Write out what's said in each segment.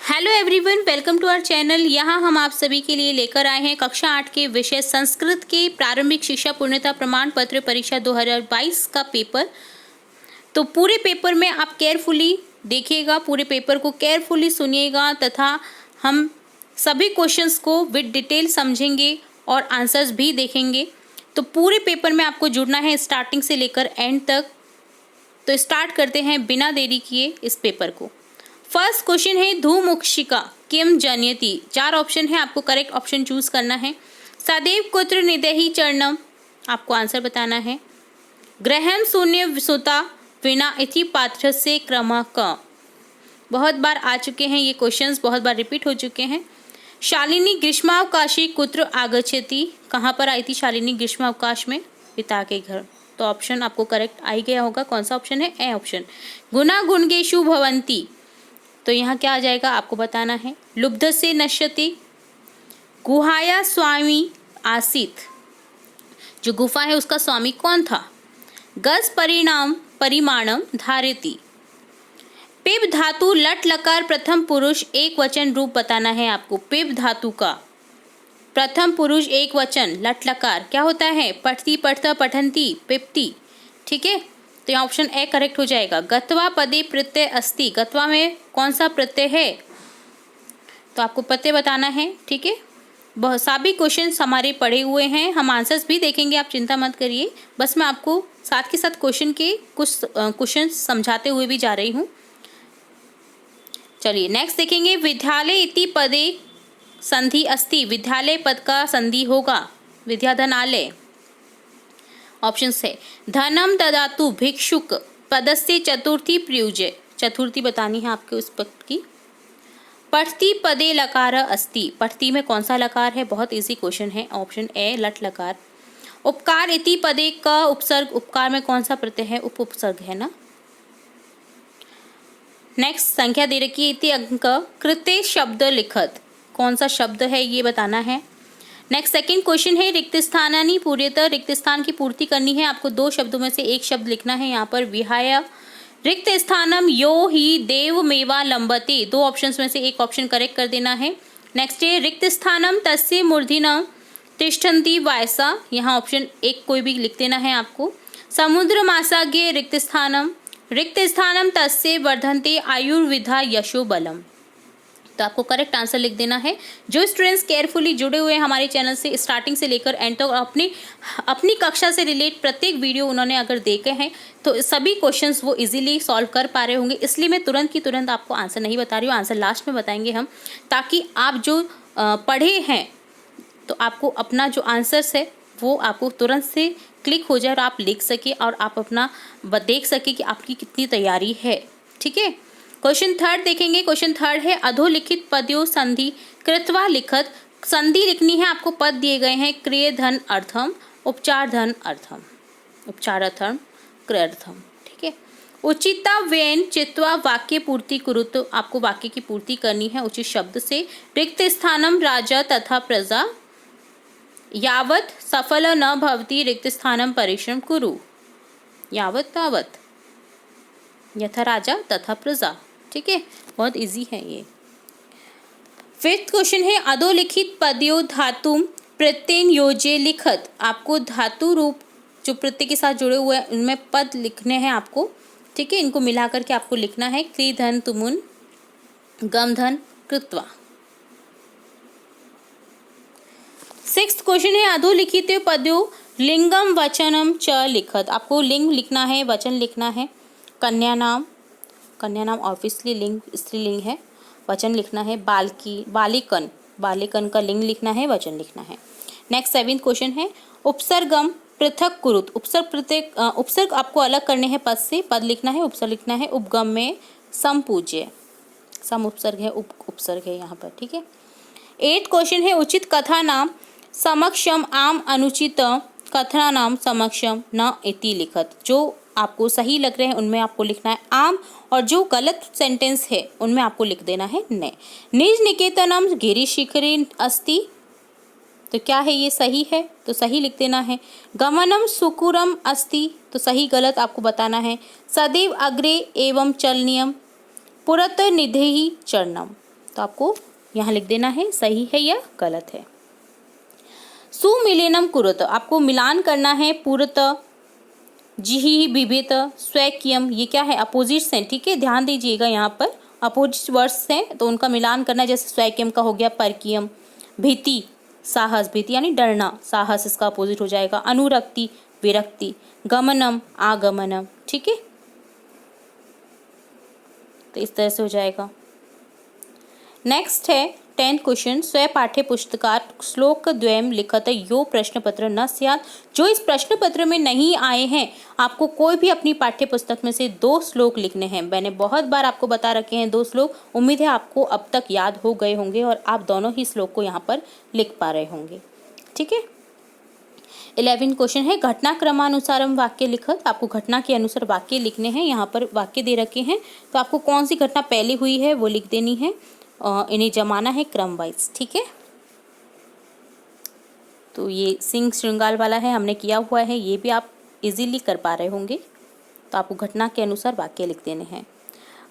Hello everyone, welcome to our channel. यहाँ हम आप सभी के लिए लेकर आए हैं कक्षा 8 के विषय संस्कृत के प्रारंभिक शिक्षा पूर्णता प्रमाण पत्र परीक्षा 2022 का पेपर। तो पूरे पेपर में आप केयरफुली देखिएगा, पूरे पेपर को केयरफुली सुनिएगा तथा हम सभी क्वेश्चंस को विद डिटेल समझेंगे और आंसर्स भी देखेंगे। तो पूरे पेपर में आपको जुड़ना है स्टार्टिंग से लेकर एंड तक। तो स्टार्ट करते हैं बिना देरी किए इस पेपर को। फर्स्ट क्वेश्चन है धूमुक्षिका किम जनयति। 4 ऑप्शन है, आपको करेक्ट ऑप्शन चूज करना है। सदैव कुत्र निदेहि चरणम, आपको आंसर बताना है। ग्रहम शून्य सुता विना इति पात्र से क्रम क। बहुत बार आ चुके हैं ये क्वेश्चंस, बहुत बार रिपीट हो चुके हैं। शालिनी ग्रीष्मावकाशी कुत्र आगच्छति, कहाँ पर आई थी शालिनी ग्रीष्मावकाश में? पिता के घर। तो ऑप्शन आपको करेक्ट आ ही गया होगा। कौन सा ऑप्शन है? A option. गुना गुणगेषु भवंती, तो यहाँ क्या आ जाएगा आपको बताना है। लुब्ध से नश्यति, गुहाया स्वामी आसीत, जो गुफा है उसका स्वामी कौन था? गज परिमाणम धारयति। पिब धातु लट लकार प्रथम पुरुष एक वचन रूप बताना है आपको। पिब धातु का प्रथम पुरुष एक वचन लट लकार क्या होता है? पठती पठता पठंती पिप्ति, ठीक है। तो यहाँ ऑप्शन ए करेक्ट हो जाएगा। गत्वा पदे प्रत्यय अस्ति, गत्वा में कौन सा प्रत्यय है? तो आपको प्रत्यय बताना है, ठीक है। बहुत सभी क्वेश्चन हमारे पढ़े हुए हैं, हम आंसर्स भी देखेंगे, आप चिंता मत करिए। बस मैं आपको साथ के साथ क्वेश्चन के कुछ क्वेश्चन समझाते हुए भी जा रही हूँ। चलिए नेक्स्ट देखेंगे। विद्यालय इति पदे संधि अस्ति, विद्यालय पद का संधि होगा विद्याधनालय। ऑप्शन है धनम ददातु भिक्षुक पदस्य चतुर्थी प्रयुज्य, चतुर्थी बतानी है आपके उस पद की। पठती पदे लकार अस्ति, पठती में कौन सा लकार है? बहुत इजी क्वेश्चन है। ऑप्शन ए लट लकार। उपकार इति पदे का उपसर्ग, उपकार में कौन सा प्रत्यय है? उपसर्ग है ना। नेक्स्ट संख्या दे रखी है इति अंक कृते शब्द लिखत, कौन सा शब्द है ये बताना है। नेक्स्ट सेकंड क्वेश्चन है रिक्त स्थानानि पूर्यतः, रिक्त स्थान की पूर्ति करनी है आपको। 2 शब्दों में से एक शब्द लिखना है यहाँ पर। विहाय रिक्त स्थानम यो ही देवमेवा लंबते, 2 ऑप्शंस में से एक ऑप्शन करेक्ट कर देना है। नेक्स्ट है रिक्त स्थानम तस्य मूर्धन्यः तिष्ठन्ति वायसा, यहाँ ऑप्शन एक कोई भी लिख देना है आपको। समुद्रमासाज्ञे रिक्त स्थानम तस्य वर्धन्ते आयुर्विधा यशो बलम, तो आपको करेक्ट आंसर लिख देना है। जो स्टूडेंट्स केयरफुली जुड़े हुए हैं हमारे चैनल से स्टार्टिंग से लेकर एंड तक, अपनी कक्षा से रिलेट प्रत्येक वीडियो उन्होंने अगर देखे हैं तो सभी क्वेश्चंस वो इजीली सॉल्व कर पा रहे होंगे। इसलिए मैं तुरंत की तुरंत आपको आंसर नहीं बता रही हूँ, आंसर लास्ट में बताएंगे हम, ताकि आप जो पढ़े हैं तो आपको अपना जो आंसर्स है वो आपको तुरंत से क्लिक हो जाए और आप लिख सके और आप अपना देख सके कि आपकी कितनी तैयारी है, ठीक है। क्वेश्चन थर्ड देखेंगे। क्वेश्चन थर्ड है अधोलिखित पदयों संधि कृत्वा लिखत, संधि लिखनी है आपको। पद दिए गए हैं क्रिय धन अर्थम, उपचार धन अर्थम, उपचार अर्थम क्रियार्थम, ठीक है। उचिता वेन चित्वा वाक्य पूर्ति कुरु, तो आपको वाक्य की पूर्ति करनी है उचित शब्द से। रिक्त स्थानम राजा तथा प्रजा, यावत सफल न भवति रिक्त स्थानम परिश्रम कुरु, यावत तावत यथा राजा तथा प्रजा, ठीक है। बहुत इजी है ये। फिफ्थ क्वेश्चन है अधोलिखित पदयों धातु प्रत्यय योजे लिखत, आपको धातु रूप जो प्रत्यय के साथ जुड़े हुए हैं उनमें पद लिखने हैं आपको, ठीक है। इनको मिला करके आपको लिखना है क्री धन तुमुन गम धन कृत्वा। सिक्स्थ क्वेश्चन है अधोलिखित पदयों लिंगम वचनम च लिखत, आपको लिंग लिखना है, वचन लिखना है। कन्या नाम, कन्या नाम ऑब्वियसली लिंग स्त्रीलिंग है, वचन लिखना है। बालकी बालिकन, बालिकन का लिंग लिखना है, वचन लिखना है। नेक्स्ट 7th क्वेश्चन है उपसर्गम पृथक कुरुत, उपसर्ग आपको अलग करने हैं पद से, पद लिखना है, उपसर्ग लिखना है। उपगम में समपूज्य, सम उपसर्ग है, उपसर्ग है यहाँ पर, ठीक है। 8th क्वेश्चन है उचित कथा नाम समक्षम आम अनुचित कथना नाम समक्षम न इति लिखत, जो आपको सही लग रहे हैं उनमें आपको लिखना है आम, और जो गलत सेंटेंस है उनमें आपको लिख देना है न। निज निकेतनम गिरिशिखरे अस्ति, तो क्या है ये? सही है, तो सही लिख देना है। गमनम सुकुरम अस्ति, तो सही गलत आपको बताना है। सदैव अग्रे एवं चलनियम पुरत निधेहि चरणम, तो आपको यहाँ लिख देना है सही है या गलत है। सुमिलेनम कुरुत, आपको मिलान करना है। पुरत, जिहि बिभेत, स्वैक्यम, ये क्या है? अपोजिट्स हैं, ठीक है, ध्यान दीजिएगा, यहाँ पर अपोजिट वर्ड्स हैं तो उनका मिलान करना है। जैसे स्वैक्यम का हो गया परकीयम, भीति साहस, भीति यानी डरना, साहस इसका अपोजिट हो जाएगा। अनुरक्ति विरक्ति, गमनम आगमनम, ठीक है, तो इस तरह से हो जाएगा। नेक्स्ट है 10th क्वेश्चन, स्व पाठ्य पुस्तकात् श्लोक द्वयम लिखत यो प्रश्न पत्र न स्यात्। जो इस प्रश्न पत्र में नहीं आए हैं, आपको कोई भी अपनी पाठ्य पुस्तक में से 2 श्लोक लिखने हैं। मैंने बहुत बार आपको बता रखे हैं 2 श्लोक, उम्मीद है आपको अब तक याद हो गए होंगे और आप दोनों ही श्लोक को यहाँ पर लिख पा रहे होंगे, ठीक है। 11th क्वेश्चन है घटनाक्रमानुसारम वाक्य लिखत, आपको घटना के अनुसार वाक्य लिखने हैं। यहाँ पर वाक्य दे रखे हैं तो आपको कौन सी घटना पहले हुई है वो लिख देनी है, इन्हें जमाना है क्रम वाइज, ठीक है। तो ये सिंह श्रृंगार वाला है, हमने किया हुआ है, ये भी आप इजीली कर पा रहे होंगे। तो आपको घटना के अनुसार वाक्य लिख देने हैं।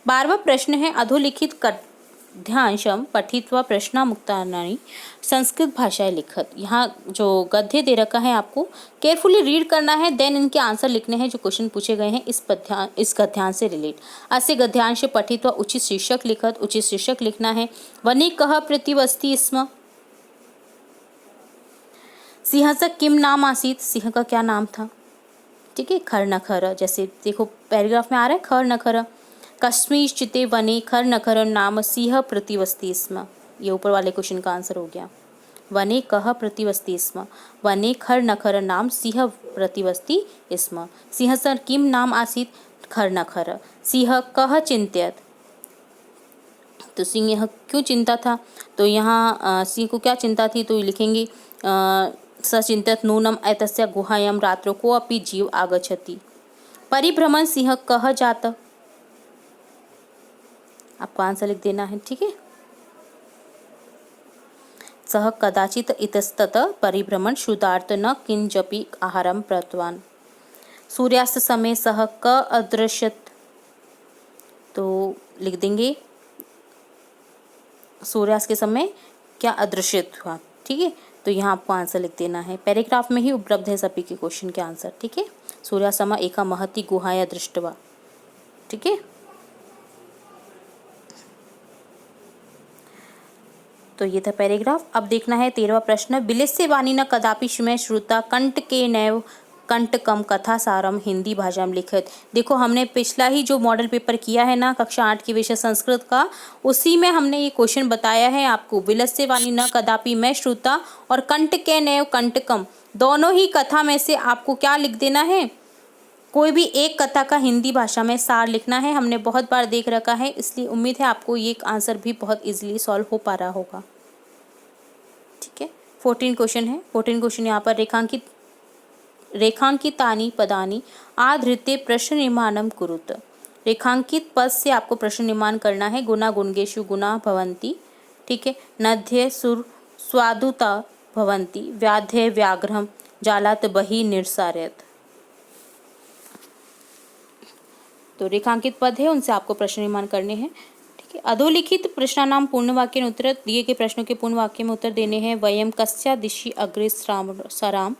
12वां प्रश्न है अधोलिखित गद्यांशम पठित्वा प्रश्नामुक्तानि संस्कृत भाषाएं लिखत। यहाँ जो गद्य दे रखा है आपको केयरफुली रीड करना है, देन इनके आंसर लिखने हैं जो क्वेश्चन पूछे गए हैं इस गद्यांश से रिलेट। अस्य गद्यांश पठित्वा उचित शीर्षक लिखत, उचित शीर्षक लिखना है। वनी कह प्रतिवस्ति स्म, सिंहस्य किम नाम आसीत, सिंह का क्या नाम था, ठीक है। खर नखर, जैसे देखो पैराग्राफ में आ रहा है खर नखर। कस्मिंश्चिते वने खर नखर नाम सिंह प्रतिवस्ति स्म, ये ऊपर वाले क्वेश्चन का आंसर हो गया। वने कह प्रतिवस्ति स्म, वने खर नखर नाम सिंह प्रतिवस्ति स्म। सिंहस्य किम नाम आसीत, खर नखर। सिंह कह चिंत्यत, तो सिंह यह क्यों चिंता था, तो यहाँ सिंह को क्या चिंता थी, तो लिखेंगे सचिंतत नूनम एतस्य गुहायां रात्रो को अपि जीव आगच्छति। परिभ्रमण सिंह कह जात, आपको आंसर लिख देना है, ठीक है। सह कदाचित इतस्तत परिभ्रमण श्रुतार्थ न किंजपि आहारम प्रतवान। सूर्यास्त समय सह क अदृश्यत, तो लिख देंगे सूर्यास्त के समय क्या अदृश्यत हुआ, ठीक है। तो यहाँ आपको आंसर लिख देना है, पैराग्राफ में ही उपलब्ध है सभी के क्वेश्चन के आंसर, ठीक है। सूर्यासमा एका महति गुहाया दृष्टवा, ठीक है। तो ये था पैराग्राफ। अब देखना है 13वां प्रश्न, बिलिस्य वाणी न कदापि शुमे श्रुता कंट के नैव कंटकम कथा सारम हिंदी भाषा में लिखित। देखो हमने पिछला ही जो मॉडल पेपर किया है ना कक्षा 8 की विषय संस्कृत का, उसी में हमने ये क्वेश्चन बताया है आपको। बिलस्य वाणी न कदापि मैं श्रुता और कंट के नैव कंटकम, दोनों ही कथा में से आपको क्या लिख देना है, कोई भी एक कथा का हिंदी भाषा में सार लिखना है। हमने बहुत बार देख रखा है, इसलिए उम्मीद है आपको ये आंसर भी बहुत इजीली सॉल्व हो पा रहा होगा, ठीक है। 14 क्वेश्चन है। 14 क्वेश्चन यहाँ पर रेखांकितानि पदानि आधृत्य प्रश्न निर्माणम कुरुत। रेखांकित पद से आपको प्रश्न निर्माण करना है। गुना गुणगेषु गुना भवन्ति, ठीक है। नद्य सुर स्वादुता भवन्ति, व्याध्य व्याघ्रम जालात बहि निर्सारयत। तो रेखांकित पद है, उनसे आपको प्रश्न निर्माण करने हैं, ठीक है। अधोलिखित प्रश्नानाम पूर्ण वाक्य में उत्तर, दिए गए प्रश्नों के पूर्ण वाक्य में उत्तर देने हैं। वयम कस्या दिशि अग्रे सराम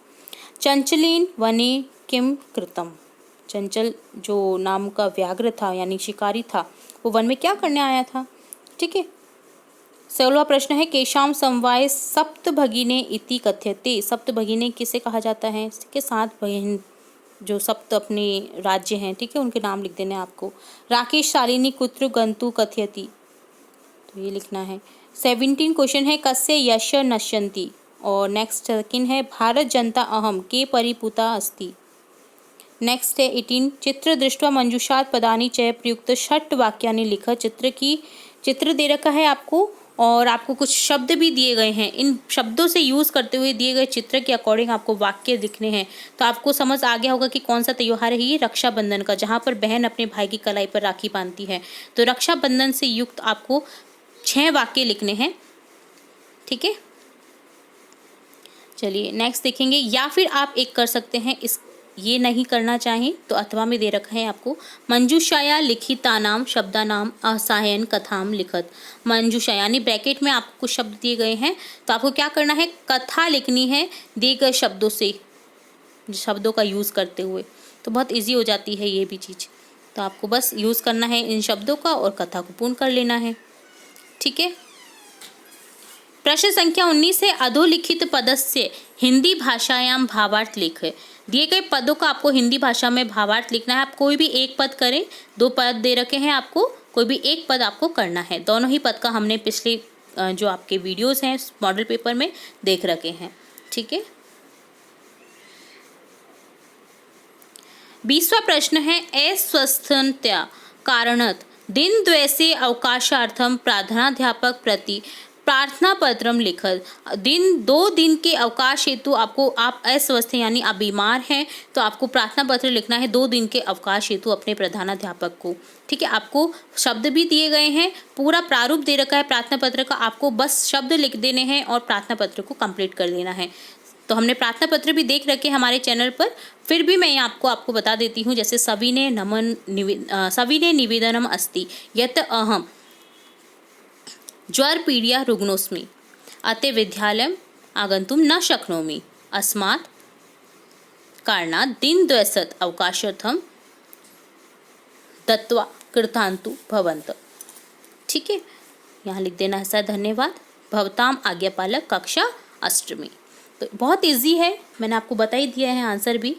चंचलीन वने किम कृतम। चंचल जो नाम का व्याघ्र था यानी शिकारी था, वो वन में क्या करने आया था, ठीक है। 16वां प्रश्न है केशाम समवाय सप्त भगिने इति कथ्यते। सप्त भगिने किसे कहा जाता है, इसके 7 बहन जो सप्त अपने राज्य हैं, ठीक है, उनके नाम लिख देने आपको। राकेश शालिनी कुत्र गंतु कथयति, तो ये लिखना है। 17 क्वेश्चन है कस्य यश नश्यन्ति, और नेक्स्ट सेकंड है भारत जनता अहम के परिपूता अस्ति। नेक्स्ट है 18 चित्र दृष्ट्वा मंजूषात पदानि चय प्रयुक्त षट वाक्यानि लिख। चित्र दे रखा है आपको और आपको कुछ शब्द भी दिए गए हैं। इन शब्दों से यूज करते हुए दिए गए चित्र के अकॉर्डिंग आपको वाक्य लिखने हैं। तो आपको समझ आ गया होगा कि कौन सा त्योहार है ये, रक्षाबंधन का, जहाँ पर बहन अपने भाई की कलाई पर राखी बांधती है। तो रक्षाबंधन से युक्त आपको 6 वाक्य लिखने हैं, ठीक है। चलिए नेक्स्ट देखेंगे, या फिर आप एक कर सकते हैं, इस ये नहीं करना चाहें तो अथवा में दे रखा है आपको मंजूषाया लिखितानाम शब्दानाम असायन कथाम लिखत। मंजूषा यानी ब्रैकेट में आपको कुछ शब्द दिए गए हैं, तो आपको क्या करना है, कथा लिखनी है दिए गए शब्दों से, शब्दों का यूज़ करते हुए। तो बहुत ईजी हो जाती है ये भी चीज़। तो आपको बस यूज़ करना है इन शब्दों का और कथा को पूर्ण कर लेना है। ठीक है। प्रश्न संख्या 19 है, अधोलिखित पदस्य हिंदी भाषायाम भावार्थ लिख। दिए गए पदों का आपको हिंदी भाषा में भावार्थ लिखना है। आप कोई भी एक पद करें, 2 पद दे रखे हैं आपको, कोई भी एक पद आपको करना है। दोनों ही पद का हमने पिछले जो आपके वीडियोस हैं मॉडल पेपर में देख रखे हैं। ठीक है। 20वां प्रश्न है, अस्वस्थन्त्या कारणात् दिनद्वयस्य अवकाशार्थम प्रार्थनाध्यापक प्रति प्रार्थना पत्रम लिखत। 2 दिन के अवकाश हेतु आपको, आप अस्वस्थ हैं यानी आप बीमार हैं, तो आपको प्रार्थना पत्र लिखना है 2 दिन के अवकाश हेतु अपने प्रधानाध्यापक को। ठीक है। आपको शब्द भी दिए गए हैं, पूरा प्रारूप दे रखा है प्रार्थना पत्र का, आपको बस शब्द लिख देने हैं और प्रार्थना पत्र को कंप्लीट कर लेना है। तो हमने प्रार्थना पत्र भी देख रखे हमारे चैनल पर, फिर भी मैं आपको बता देती हूँ। जैसे सविनय निवेदनम अस्ति यत् अहम ज्वर पीड़या रुग्णोस्मि अतः विद्यालयम् आगन्तुं न शक्नोमि अस्मात् कारणात् दिनद्वयस्य अवकाशार्थं दत्त्वा कृतान्तु भवन्तः। ठीक है। यहाँ लिख देना है सर, धन्यवाद। भवताम आज्ञापालक कक्षा अष्टमी। तो बहुत इजी है, मैंने आपको बता ही दिया है आंसर भी।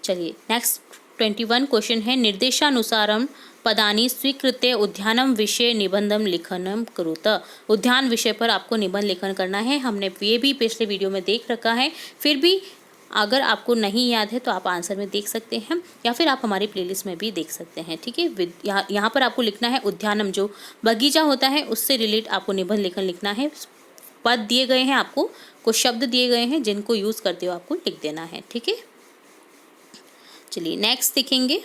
चलिए नेक्स्ट 21 क्वेश्चन है, निर्देशानुसारम पदानि स्वीकृत्य उद्यानम विषय निबंधम लिखनम करोत। उद्यान विषय पर आपको निबंध लेखन करना है। हमने ये भी पिछले वीडियो में देख रखा है, फिर भी अगर आपको नहीं याद है तो आप आंसर में देख सकते हैं या फिर आप हमारी प्लेलिस्ट में भी देख सकते हैं। ठीक है। यहाँ पर आपको लिखना है उद्यानम, जो बगीचा होता है उससे रिलेट आपको निबंध लेखन लिखना है। पद दिए गए हैं आपको, कुछ शब्द दिए गए हैं जिनको यूज़ करते हुए आपको लिख देना है। ठीक है। चलिए नेक्स्ट देखेंगे।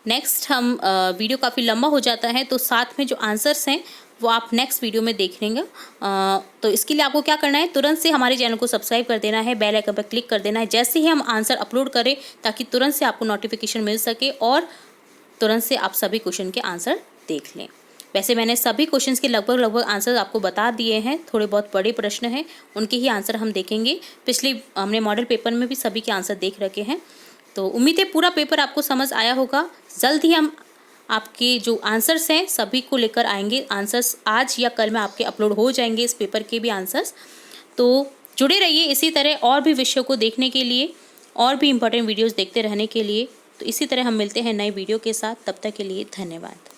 नेक्स्ट हम वीडियो काफ़ी लंबा हो जाता है, तो साथ में जो आंसर्स हैं वो आप नेक्स्ट वीडियो में देख लेंगे। तो इसके लिए आपको क्या करना है, तुरंत से हमारे चैनल को सब्सक्राइब कर देना है, बेल आइकन पर क्लिक कर देना है जैसे ही हम आंसर अपलोड करें, ताकि तुरंत से आपको नोटिफिकेशन मिल सके और तुरंत से आप सभी क्वेश्चन के आंसर देख लें। वैसे मैंने सभी क्वेश्चंस के लगभग आंसर आपको बता दिए हैं। थोड़े बहुत बड़े प्रश्न हैं, उनके ही आंसर हम देखेंगे। पिछले हमने मॉडल पेपर में भी सभी के आंसर देख रखे हैं। तो उम्मीद है पूरा पेपर आपको समझ आया होगा। जल्द ही हम आपके जो आंसर्स हैं सभी को लेकर आएंगे। आंसर्स आज या कल में आपके अपलोड हो जाएंगे, इस पेपर के भी आंसर्स। तो जुड़े रहिए इसी तरह और भी विषयों को देखने के लिए, और भी इम्पोर्टेंट वीडियोज़ देखते रहने के लिए। तो इसी तरह हम मिलते हैं नए वीडियो के साथ। तब तक के लिए धन्यवाद।